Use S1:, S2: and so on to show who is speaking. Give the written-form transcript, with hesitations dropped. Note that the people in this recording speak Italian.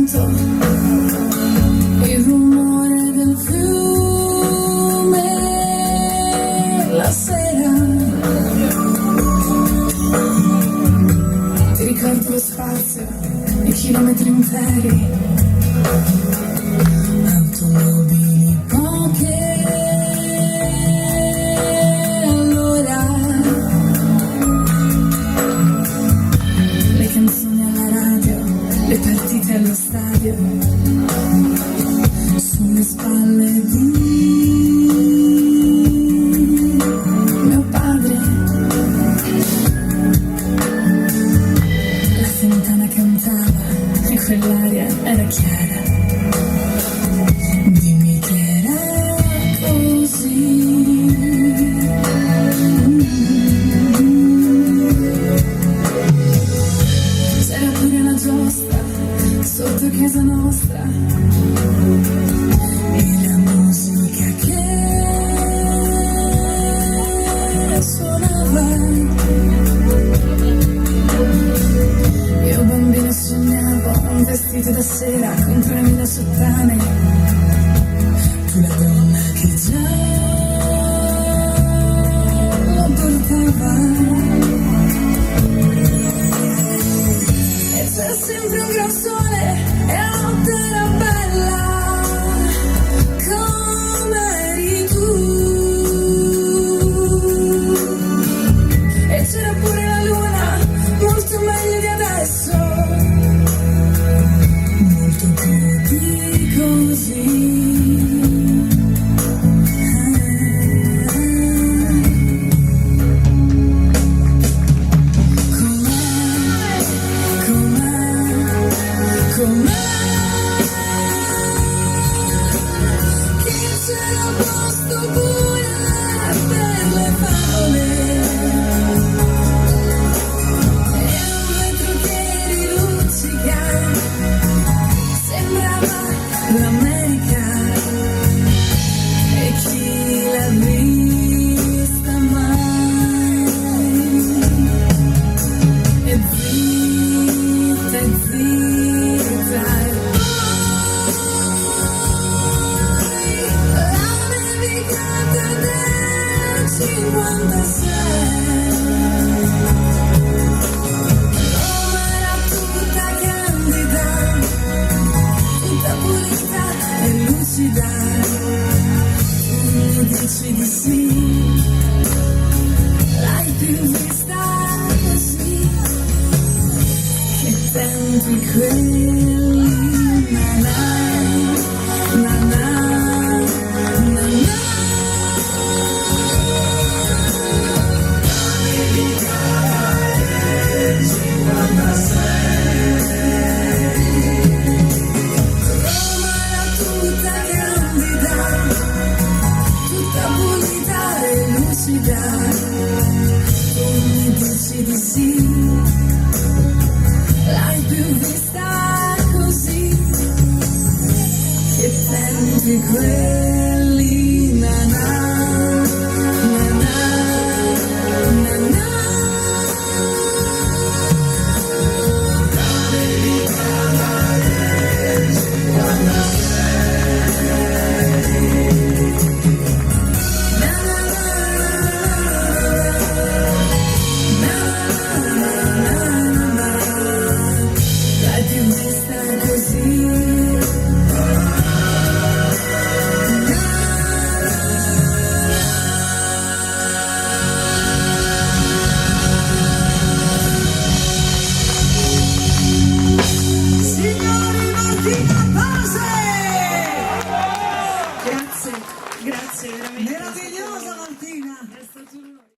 S1: vento, il rumore del fiume, la sera. Ti ricordo lo spazio, i chilometri interi, automobili poche. Allora le canzoni alla radio, le partite allo stadio, sulle spalle di mio padre. La fontana cantava e quell'aria era chiara. Dimmi che era così. C'era pure la giostra sotto casa nostra e la musica che suonava. Io bambino sognavo un vestito da sera con 3000 sottane, tu la donna che già lo portava. E c'era sempre un gran sole e la notte era bella come eri tu. E c'era pure la luna, molto meglio di adesso, molto più di così. Com'è che c'era posto pure per le favole e un vetro che riluzzica, sembrava l'America. E chi l'ha vista mai? E zitta, e zitta. La nevicata del 56, Roma era tutta candida, tutta pulita e lucida. Tu mi dici di sì, l'hai più vista così. Che tempi quelli, na na, na na, na na. La nevicata del 56, Roma era tutta candida, tutta pulita e lucida. Tu mi dici di sì, l'hai più vista così. Che tempi quelli, na na, na na, na na. La nevicata del 56, na na na na na. L'hai più vista così. Signori, Martina, pase!
S2: Grazie, grazie veramente.
S1: Meravigliosa Martina!
S2: È stato un